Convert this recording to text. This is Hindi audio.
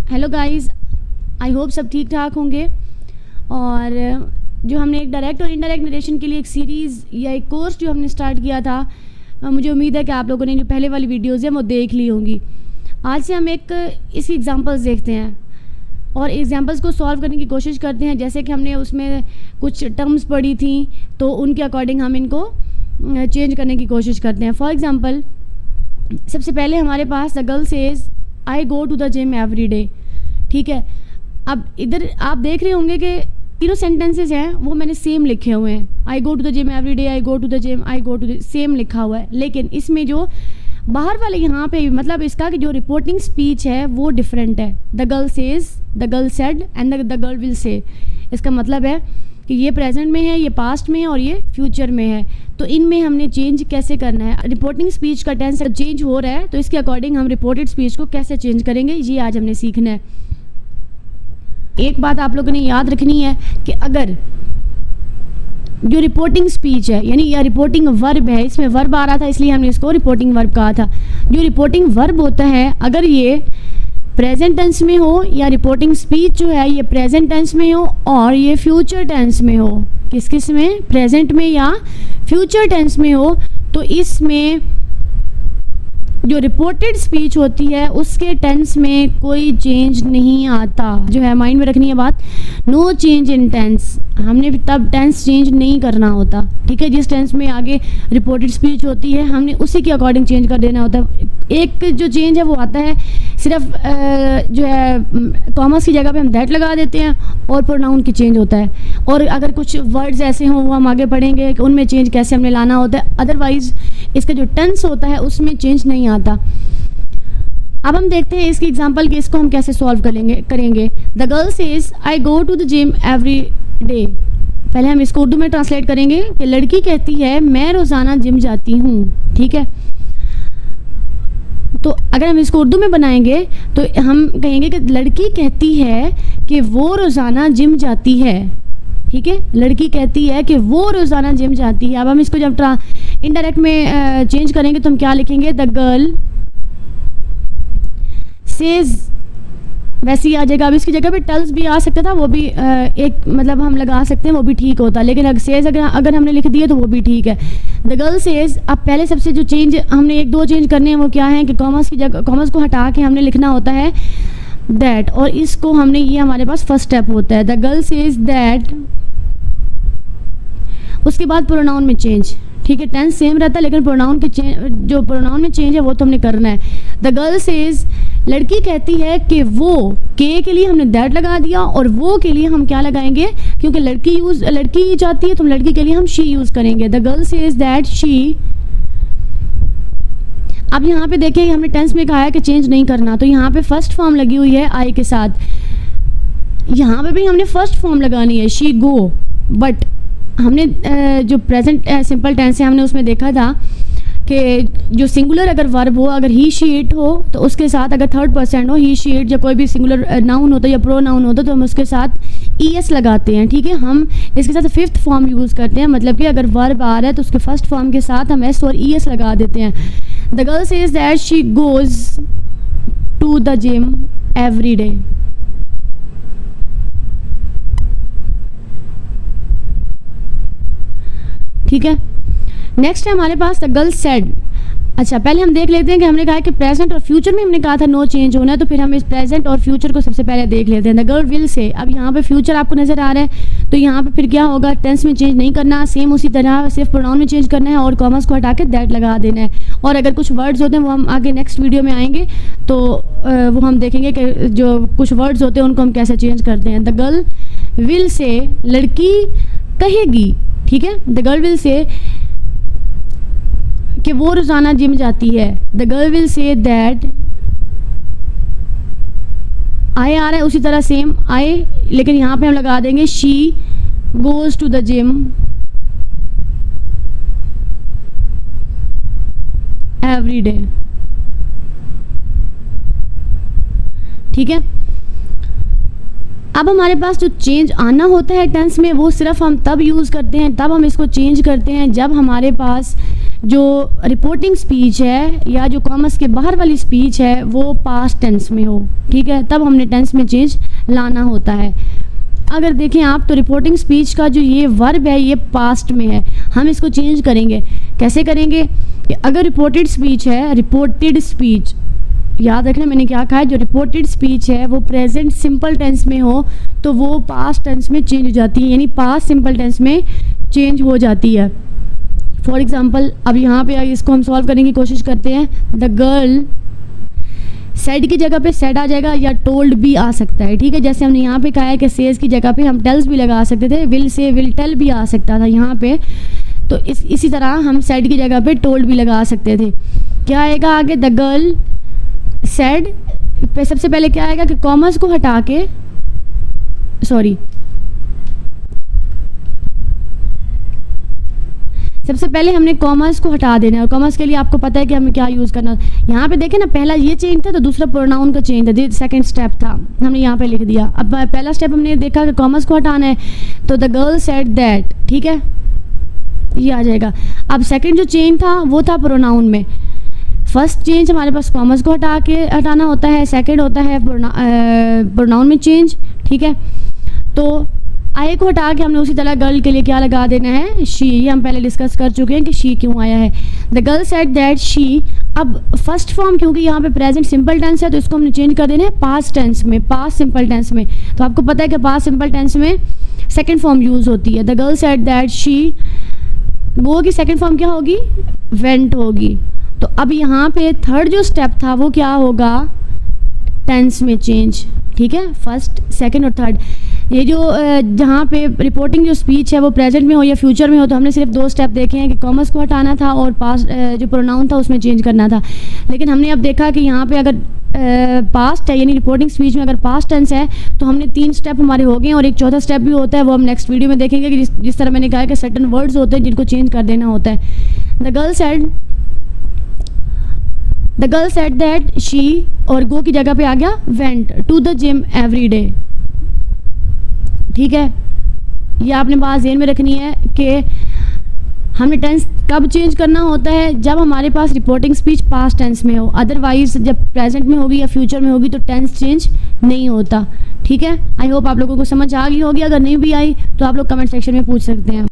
हेलो गाइस, आई होप सब ठीक ठाक होंगे। और जो हमने एक डायरेक्ट और इनडायरेक्ट नरेशन के लिए एक सीरीज़ या एक कोर्स जो हमने स्टार्ट किया था, मुझे उम्मीद है कि आप लोगों ने जो पहले वाली वीडियोज़ हैं वो देख ली होंगी। आज से हम इसकी एग्जांपल्स देखते हैं और एग्जांपल्स को सॉल्व करने की कोशिश करते हैं। जैसे कि हमने उसमें कुछ टर्म्स पढ़ी थी तो उनके अकॉर्डिंग हम इनको चेंज करने की कोशिश करते हैं। फॉर एग्ज़ाम्पल, सबसे पहले हमारे पास the girl says I go to the gym every day. ठीक है, अब इधर आप देख रहे होंगे कि तीनों सेंटेंसेस हैं वो मैंने सेम लिखे हुए हैं। I go to the gym every day, I go to the gym, I go to the, same लिखा हुआ है। लेकिन इसमें जो बाहर वाले यहाँ पे मतलब इसका कि जो रिपोर्टिंग स्पीच है वो डिफरेंट है। The girl says, the girl said and the girl will से। इसका मतलब है कि ये प्रेजेंट में है, ये पास्ट में है और ये फ्यूचर में है। तो इनमें हमने चेंज कैसे करना है। रिपोर्टिंग स्पीच का टेंस चेंज हो रहा है तो इसके अकॉर्डिंग हम रिपोर्टेड स्पीच को कैसे चेंज करेंगे, ये आज हमने सीखना है। एक बात आप लोगों ने याद रखनी है कि अगर जो रिपोर्टिंग स्पीच है यानी या रिपोर्टिंग वर्ब है, इसमें वर्ब आ रहा था इसलिए हमने इसको रिपोर्टिंग वर्ब कहा था। जो रिपोर्टिंग वर्ब होता है अगर ये प्रेजेंट टेंस में हो या रिपोर्टिंग स्पीच जो है ये प्रेजेंट टेंस में हो और ये फ्यूचर टेंस में हो, किस में, प्रेजेंट में या फ्यूचर टेंस में हो, तो इसमें जो रिपोर्टेड स्पीच होती है उसके टेंस में कोई चेंज नहीं आता। जो है माइंड में रखनी है बात, नो चेंज इन टेंस। हमने तब टेंस चेंज नहीं करना होता। ठीक है, जिस टेंस में आगे रिपोर्टेड स्पीच होती है हमने उसी के अकॉर्डिंग चेंज कर देना होता है। एक जो चेंज है वो आता है सिर्फ जो है कॉमर्स की जगह पे हम दैट लगा देते हैं और प्रोनाउन की चेंज होता है। और अगर कुछ वर्ड्स ऐसे हों वो हम आगे पढ़ेंगे कि उनमें चेंज कैसे हमने लाना होता है। अदरवाइज़ इसका जो टेंस होता है उसमें चेंज नहीं आता। अब हम देखते हैं इसकी एग्जांपल कि इसको हम कैसे सॉल्व करेंगे। The girl says I go to the gym every day. पहले हम इसको उर्दू में ट्रांसलेट करेंगे कि लड़की कहती है मैं रोज़ाना जिम जाती हूँ। ठीक है, तो अगर हम इसको उर्दू में बनाएंगे तो हम कहेंगे कि लड़की कहती है कि वो रोज़ाना जिम जाती है। ठीक है, लड़की कहती है कि वो रोज़ाना जिम जाती है। अब हम इसको जब इनडायरेक्ट में चेंज करेंगे तो हम क्या लिखेंगे, द गर्ल सेज, वैसे ही आ जाएगा। अब इसकी जगह पे टल्स भी आ सकता था, वो भी एक मतलब हम लगा सकते हैं, वो भी ठीक होता। लेकिन अगर सेज अगर हमने लिख दिया तो वो भी ठीक है। द गर्ल सेज, अब पहले सबसे जो चेंज हमने एक दो चेंज करने हैं वो क्या है कि कॉमर्स की जगह कॉमर्स को हटा के हमने लिखना होता है दैट, और इसको हमने ये हमारे पास फर्स्ट स्टेप होता है। द गर्ल सेज दैट, उसके बाद प्रोनाउन में चेंज। ठीक है, टेंस सेम रहता है लेकिन प्रोनाउन के जो प्रोनाउन में चेंज है वो तो हमने करना है। द गर्ल सेज, लड़की कहती है कि वो, के लिए हमने दैट लगा दिया और वो के लिए हम क्या लगाएंगे, क्योंकि लड़की जाती है तो लड़की के लिए हम शी यूज़ करेंगे। The girl says that she. अब यहाँ पे देखिए हमने टेंस में कहा है कि चेंज नहीं करना, तो यहाँ पे फर्स्ट फॉर्म लगी हुई है आई के साथ। यहाँ पे भी हमने फर्स्ट फॉर्म लगानी है शी गो। बट हमने जो प्रेजेंट सिंपल टेंस है हमने उसमें देखा था कि जो सिंगुलर अगर वर्ब हो, अगर ही शी इट हो तो उसके साथ अगर थर्ड पर्सन हो, ही शी इट, या कोई भी सिंगुलर नाउन होता है या प्रो नाउन होता है तो हम उसके साथ ईएस लगाते हैं। ठीक है, हम इसके साथ फिफ्थ फॉर्म यूज़ करते हैं, मतलब कि अगर वर्ब आ रहा है तो उसके फर्स्ट फॉर्म के साथ हम एस और ईएस लगा देते हैं। The girl says that she goes to the gym every day. ठीक है, नेक्स्ट है हमारे पास द गर्ल सेड। अच्छा, पहले हम देख लेते हैं कि हमने कहा कि प्रेजेंट और फ्यूचर में हमने कहा था नो चेंज होना है, तो फिर हम इस प्रेजेंट और फ्यूचर को सबसे पहले देख लेते हैं। द गर्ल विल से, अब यहाँ पे फ्यूचर आपको नज़र आ रहा है तो यहाँ पे फिर क्या होगा, टेंस में चेंज नहीं करना, सेम उसी तरह सिर्फ प्रोनाउन में चेंज करना है और कॉमर्स को हटा के दैट लगा देना है। और अगर कुछ वर्ड्स होते हैं वो हम आगे नेक्स्ट वीडियो में आएंगे तो वो हम देखेंगे कि जो कुछ वर्ड्स होते हैं उनको हम कैसे चेंज करते हैं। द गर्ल विल से, लड़की कहेगी। ठीक है, द गर्ल विल से कि वो रोज़ाना जिम जाती है। The girl will say that, I आ रहा है उसी तरह सेम आई, लेकिन यहाँ पे हम लगा देंगे she goes to the gym every day. ठीक है, अब हमारे पास जो चेंज आना होता है टेंस में वो सिर्फ हम तब यूज़ करते हैं, तब हम इसको चेंज करते हैं जब हमारे पास जो रिपोर्टिंग स्पीच है या जो कॉमर्स के बाहर वाली स्पीच है वो पास्ट टेंस में हो, ठीक है, तब हमने टेंस में चेंज लाना होता है। अगर देखें आप तो रिपोर्टिंग स्पीच का जो ये वर्ब है ये पास्ट में है, हम इसको चेंज करेंगे। कैसे करेंगे कि अगर रिपोर्टेड स्पीच है, रिपोर्टेड स्पीच याद रखना मैंने क्या कहा है, जो रिपोर्टेड स्पीच है वो प्रेजेंट सिंपल टेंस में हो तो वो पास्ट टेंस में चेंज हो जाती है, यानी पास्ट सिंपल टेंस में चेंज हो जाती है। फॉर एग्जांपल अब यहाँ पे इसको हम सॉल्व करने की कोशिश करते हैं। द गर्ल सेड की जगह पे सेड आ जाएगा या टोल्ड भी आ सकता है, ठीक है, जैसे हमने यहाँ पे कहा है कि सेज की जगह पे हम टेल्स भी लगा सकते थे, विल से विल टेल भी आ सकता था यहाँ पे, तो इसी तरह हम सेड की जगह पे टोल्ड भी लगा सकते थे। क्या आएगा आगे, द गर्ल सेड पे सबसे पहले क्या आएगा कि कॉमर्स को हटा के सबसे पहले हमने कॉमर्स को हटा देना है, और कॉमर्स के लिए आपको पता है कि हमें क्या यूज़ करना है। यहाँ पे देखें ना, पहला ये चेंज था तो दूसरा प्रोनाउन का चेंज था, सेकंड स्टेप था, हमने यहाँ पे लिख दिया। अब पहला स्टेप हमने देखा कि कॉमर्स को हटाना है, तो द गर्ल सेड दैट, ठीक है, ये आ जाएगा। अब सेकंड जो चेंज था वो था प्रोनाउन में। फर्स्ट चेंज हमारे पास कॉमर्स को हटाना होता है, सेकंड होता है प्रोनाउन में चेंज, ठीक है। तो आई को हटा के हमने उसी तरह गर्ल के लिए क्या लगा देना है, शी, ये हम पहले डिस्कस कर चुके हैं कि शी क्यों आया है। The girl said that she, अब फर्स्ट फॉर्म क्योंकि यहाँ पे प्रेजेंट सिंपल टेंस है तो इसको हमने चेंज कर देना है पास्ट टेंस में, पास्ट सिंपल टेंस में। तो आपको पता है कि पास्ट सिंपल टेंस में सेकेंड फॉर्म यूज़ होती है। The girl said that she, वो की सेकेंड फॉर्म क्या होगी, वेंट होगी। तो अब यहाँ पे थर्ड जो स्टेप था वो क्या होगा, टेंस में चेंज, ठीक है, फर्स्ट सेकंड और थर्ड। ये जो जहाँ पे रिपोर्टिंग जो स्पीच है वो प्रेजेंट में हो या फ्यूचर में हो, तो हमने सिर्फ दो स्टेप देखे हैं कि कॉमर्स को हटाना था और पास्ट जो प्रोनाउन था उसमें चेंज करना था। लेकिन हमने अब देखा कि यहाँ पे अगर पास्ट है यानी रिपोर्टिंग स्पीच में अगर पास्ट टेंस है तो हमने 3 स्टेप हमारे हो गए, और एक चौथा स्टेप भी होता है, वो हम नेक्स्ट वीडियो में देखेंगे कि जिस तरह मैंने कहा कि सर्टन वर्ड्स होते हैं जिनको चेंज कर देना होता है। The girl said that she, और गो की जगह पे आ गया went to the gym every day, ठीक है। ये आपने बात ज़हन में रखनी है कि हमने टेंस कब चेंज करना होता है, जब हमारे पास रिपोर्टिंग स्पीच पास्ट टेंस में हो, अदरवाइज जब प्रेजेंट में होगी या फ्यूचर में होगी तो टेंस चेंज नहीं होता, ठीक है। आई होप आप लोगों को समझ आ गई होगी, अगर नहीं भी आई तो आप लोग कमेंट सेक्शन में पूछ सकते हैं।